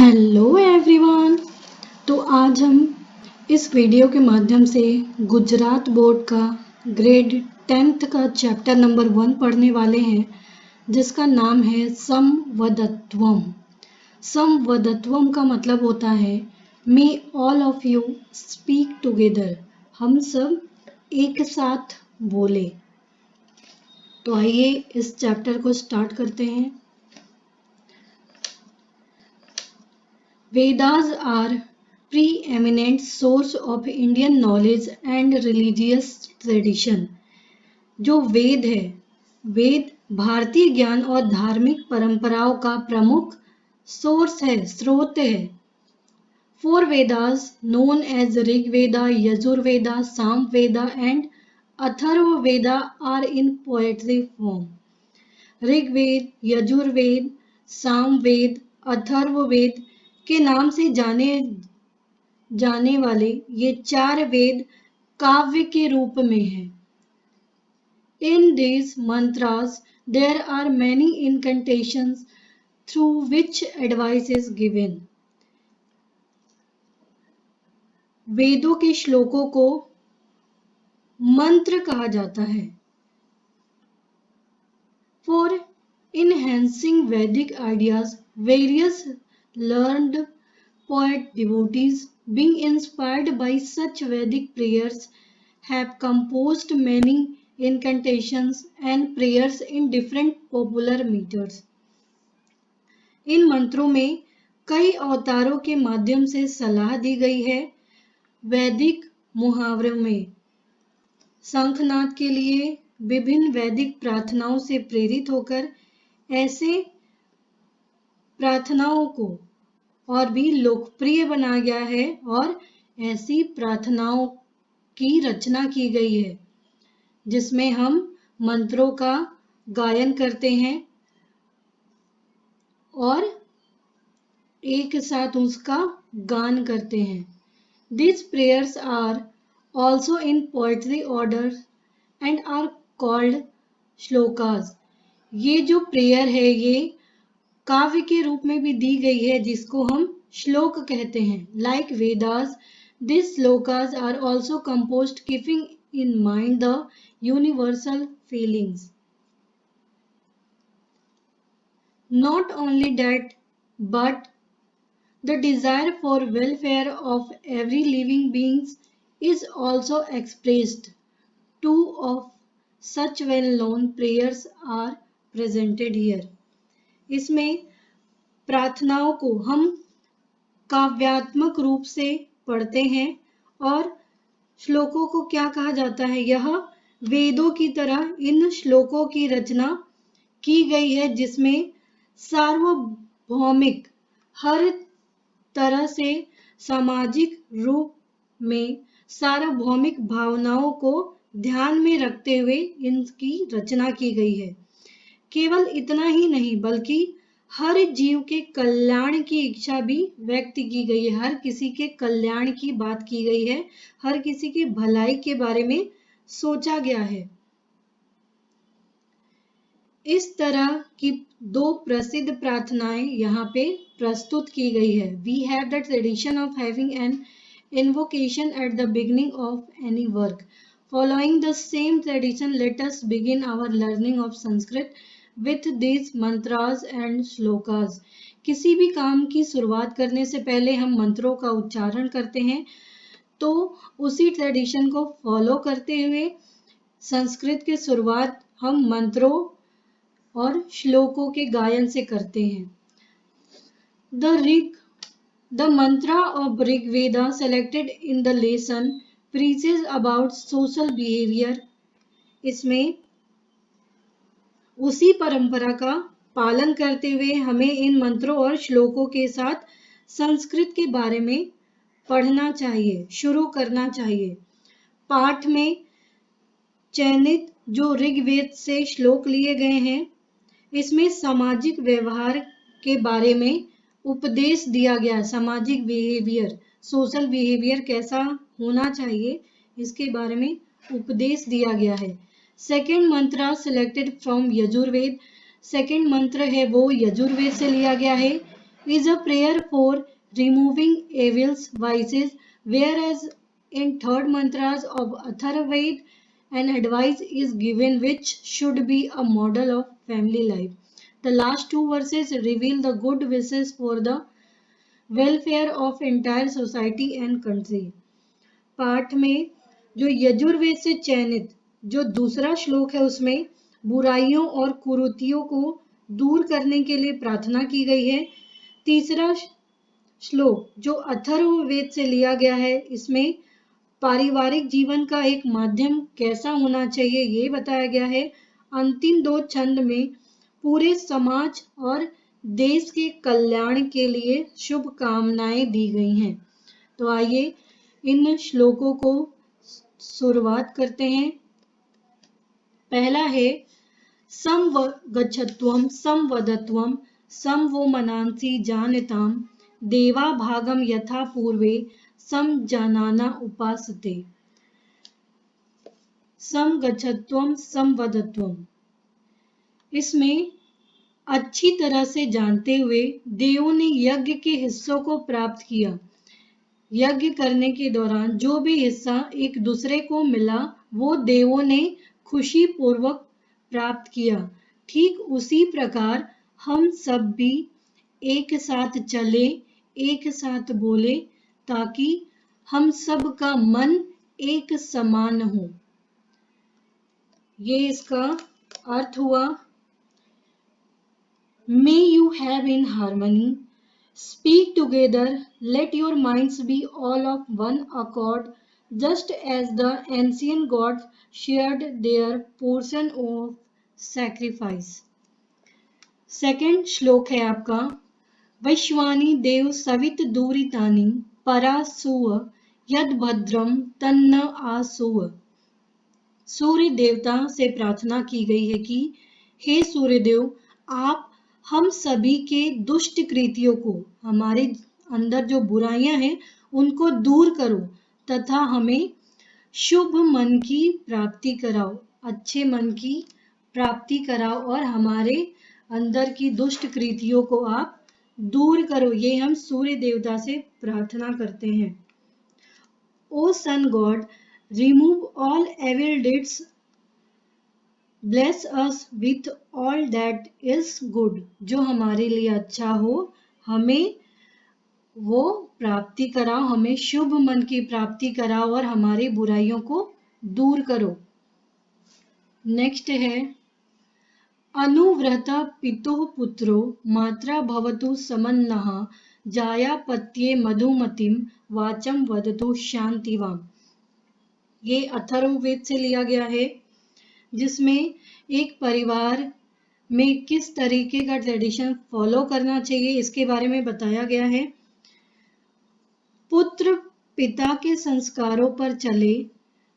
Hello everyone. तो आज हम इस वीडियो के माध्यम से गुजरात बोर्ड का ग्रेड 10th का चैप्टर नंबर 1 पढ़ने वाले हैं, जिसका नाम है संवदत्वम। संवदत्वम का मतलब होता है may all of you speak together, हम सब एक साथ बोले। तो आइए इस चैप्टर को स्टार्ट करते हैं। Vedas are preeminent source of Indian knowledge and religious tradition। जो वेद है, वेद भारतीय ज्ञान और धार्मिक परंपराओं का प्रमुख सोर्स है, स्रोत है। Four Vedas known as Rig Veda, Yajur Veda, Sam Veda and Atharva Veda are in poetry form। Rig वेद, यजुर वेद, साम वेद, अथर्व वेद के नाम से जाने वाले ये चार वेद काव्य के रूप में हैं। In these mantras there are many incantations through which advice is given। वेदों के श्लोकों को मंत्र कहा जाता है। For enhancing Vedic ideas, various learned poet devotees, being inspired by such Vedic prayers, have composed many incantations and prayers in different popular meters। इन मंत्रों में कई अवतारों के माध्यम से सलाह दी गई है। वैदिक मुहावरों में शंखनाद के लिए विभिन्न वैदिक प्रार्थनाओं से प्रेरित होकर ऐसे प्रार्थनाओं को और भी लोकप्रिय बनाया गया है और ऐसी प्रार्थनाओं की रचना की गई है जिसमें हम मंत्रों का गायन करते हैं और एक साथ उसका गान करते हैं। These prayers are also in poetry order and are called shlokas. ये जो प्रेयर है ये काव्य के रूप में भी दी गई है, जिसको हम श्लोक कहते हैं। Like Vedas, these shlokas are also composed keeping in mind the universal feelings। Not only that, but the desire for welfare of every living being is also expressed। Two of such well-known prayers are presented here। इसमें प्रार्थनाओं को हम काव्यात्मक रूप से पढ़ते हैं और श्लोकों को क्या कहा जाता है, यह वेदों की तरह इन श्लोकों की रचना की गई है जिसमें सार्वभौमिक हर तरह से सामाजिक रूप में सार्वभौमिक भावनाओं को ध्यान में रखते हुए इनकी रचना की गई है। केवल इतना ही नहीं बल्कि हर जीव के कल्याण की इच्छा भी व्यक्त की गई है। हर किसी के कल्याण की बात की गई है, हर किसी की भलाई के बारे में सोचा गया है। इस तरह की दो प्रसिद्ध प्रार्थनाएं यहाँ पे प्रस्तुत की गई है। We have the tradition of having an invocation at the beginning of any work। Following the same tradition, let us begin our learning of Sanskrit with these mantras and shlokas। किसी भी काम की शुरुआत करने से पहले हम मंत्रों का उच्चारण करते हैं, तो उसी ट्रेडिशन को फॉलो करते हुए संस्कृत की शुरुआत हम मंत्रों और श्लोकों के गायन से करते हैं। The mantra of Rig Veda selected in the lesson preaches about social behavior। इसमें उसी परंपरा का पालन करते हुए हमें इन मंत्रों और श्लोकों के साथ संस्कृत के बारे में पढ़ना चाहिए, शुरू करना चाहिए। पाठ में चयनित जो ऋग्वेद से श्लोक लिए गए हैं, इसमें सामाजिक व्यवहार के बारे में उपदेश दिया गया। सामाजिक बिहेवियर, सोशल बिहेवियर कैसा होना चाहिए, इसके बारे में उपदेश दिया गया है। सेकेंड मंत्र सिलेक्टेड फ्रॉम यजुर्वेद। सेकेंड मंत्र है वो यजुर्वेद से लिया गया है। is a prayer for removing evils, vices, whereas in third mantras of Atharvaved, an advice is given which should be a model of family life. The last two verses reveal the good wishes for the welfare of entire society and country. पाठ में जो यजुर्वेद से चयनित जो दूसरा श्लोक है उसमें बुराइयों और कुरीतियों को दूर करने के लिए प्रार्थना की गई है। तीसरा श्लोक जो अथर्ववेद से लिया गया है इसमें पारिवारिक जीवन का एक माध्यम कैसा होना चाहिए ये बताया गया है। अंतिम दो छंद में पूरे समाज और देश के कल्याण के लिए शुभकामनाएं दी गई हैं। तो आइए इन श्लोकों को शुरुआत करते हैं। पहला है समगच्छत्वम समवदत्वम समवो मनांसि जानताम देवा भागम यथा पूर्वे समजानाना उपासते। समगच्छत्वम समवदत्वम, इसमें अच्छी तरह से जानते हुए देवों ने यज्ञ के हिस्सों को प्राप्त किया। यज्ञ करने के दौरान जो भी हिस्सा एक दूसरे को मिला वो देवों ने खुशी पूर्वक प्राप्त किया। ठीक उसी प्रकार हम सब भी एक साथ चले, एक साथ बोले ताकि हम सब का मन एक समान हो। ये इसका अर्थ हुआ। May you have in harmony. Speak together, let your minds be all of one accord, just as the ancient gods shared their portion of sacrifice. Second श्लोक है आपका वैश्वानी देव सवित दूरितानि परासुव यद भद्रम तन्न आसुव। सूर्य देवता से प्रार्थना की गई है कि हे सूर्यदेव आप हम सभी के दुष्ट कृतियों को, हमारे अंदर जो बुराइयां हैं उनको दूर करो तथा हमें शुभ मन की प्राप्ति कराओ, अच्छे मन की प्राप्ति कराओ और हमारे अंदर की दुष्ट कृतियों को आप दूर करो। ये हम सूर्य देवता से प्रार्थना करते हैं। O Sun God, remove all evil deeds, bless us with all that is good. जो हमारे लिए अच्छा हो हमें वो प्राप्ति कराओ, हमें शुभ मन की प्राप्ति कराओ और हमारी बुराइयों को दूर करो। नेक्स्ट है अनुव्रत पितुः पुत्रो मात्रा भवतु समन्नः जायापत्ये मधुमतिम वाचम वदतु शांतिवाम। ये अथर्ववेद से लिया गया है जिसमें एक परिवार में किस तरीके का ट्रेडिशन फॉलो करना चाहिए इसके बारे में बताया गया है। पुत्र पिता के संस्कारों पर चले,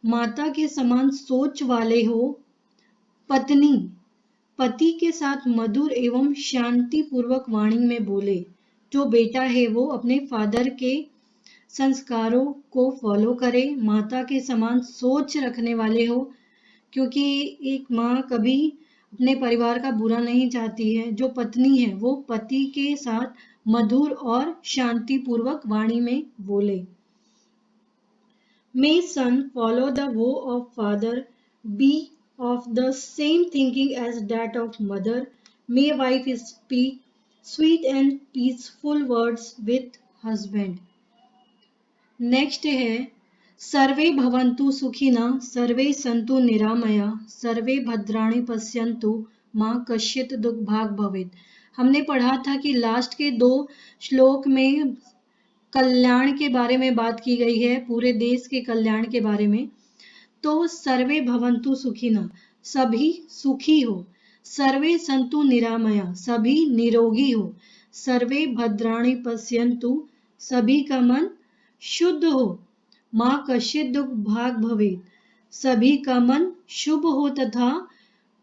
माता के समान सोच वाले हो, पत्नी पति के साथ मधुर एवं शांति पूर्वक वाणी में बोले। जो बेटा है वो अपने फादर के संस्कारों को फॉलो करे, माता के समान सोच रखने वाले हो, क्योंकि एक माँ कभी अपने परिवार का बुरा नहीं चाहती है। जो पत्नी है वो पति के साथ मधुर और शांति पूर्वक वाणी में बोले। May son follow the woe of father, be of the same thinking as that of mother. May wife speak sweet and peaceful words with husband. Next है सर्वे भवन्तु सुखिनः सर्वे सन्तु निरामया सर्वे भद्राणि पश्यन्तु मां कश्चित् दुर्भाग् भवेत्। हमने पढ़ा था कि लास्ट के दो श्लोक में कल्याण के बारे में बात की गई है, पूरे देश के कल्याण के बारे में। तो सर्वे भवन्तु सुखिनः सभी सुखी हो, सर्वे सन्तु निरामया सभी निरोगी हो, सर्वे भद्राणि पश्यन्तु सभी का मन शुद्ध हो, मां कश्चित् दुर्भाग् भवेत् सभी का मन शुभ हो तथा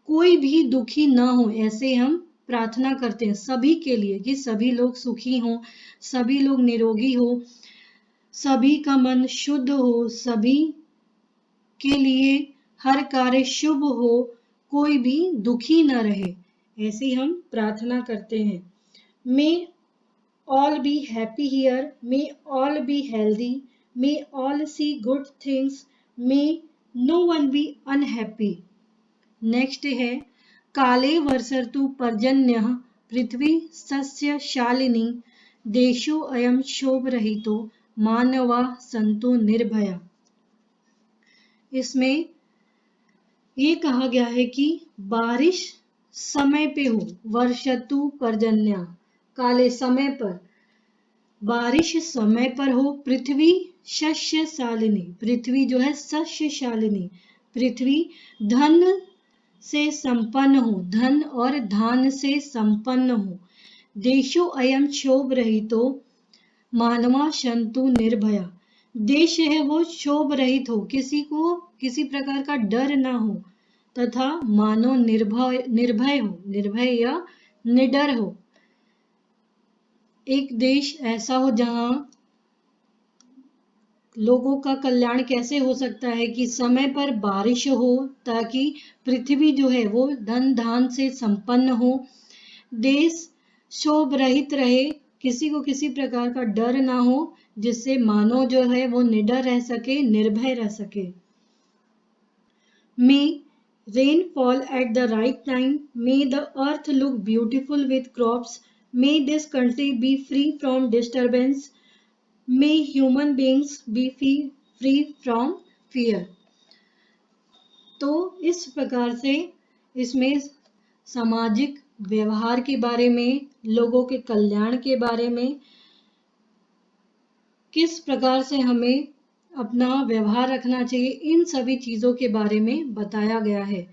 कोई भी दुखी ना हो। ऐसे हम प्रार्थना करते हैं सभी के लिए कि सभी लोग सुखी हों, सभी लोग निरोगी हो, सभी का मन शुद्ध हो, सभी के लिए हर कार्य शुभ हो, कोई भी दुखी न रहे। ऐसे हम प्रार्थना करते हैं। May all be happy here, may all be healthy, may all see good things, may no one be unhappy. Next है काले वर्षर्तु पर्जन्यः पृथ्वी सस्य शालिनी देशो अयम शोभ रहितो मानवा संतो निर्भया। इसमें ये कहा गया है कि बारिश समय पे हो, वर्षतु पर्जन्य काले समय पर, बारिश समय पर हो, पृथ्वी शस्यशालिनी, पृथ्वी जो है शस्यशालिनी, पृथ्वी धन से संपन्न हो, धन और धान से संपन्न हो, देशो अयम क्षोभ रहितो मानवा संतु निर्भया, देश है वो क्षोभ रहित हो, किसी को किसी प्रकार का डर ना हो, तथा मानव निर्भय हो, निर्भय या निडर हो। एक देश ऐसा हो जहां लोगों का कल्याण कैसे हो सकता है कि समय पर बारिश हो ताकि पृथ्वी जो है वो धन धान से संपन्न हो, देश क्षोभ रहित रहे, किसी को किसी प्रकार का डर ना हो, जिससे मानव जो है वो निडर रह सके, निर्भय रह सके। May rain fall at the right time, may the earth look beautiful with crops, may this country be free from disturbance, may human beings be free from fear। तो इस प्रकार से इसमें सामाजिक व्यवहार के बारे में, लोगों के कल्याण के बारे में, किस प्रकार से हमें अपना व्यवहार रखना चाहिए, इन सभी चीज़ों के बारे में बताया गया है।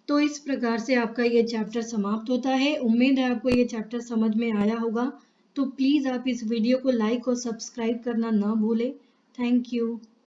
तो इस प्रकार से आपका ये चैप्टर समाप्त होता है। उम्मीद है आपको ये चैप्टर समझ में आया होगा। तो प्लीज़ आप इस वीडियो को लाइक और सब्सक्राइब करना ना भूलें। Thank you.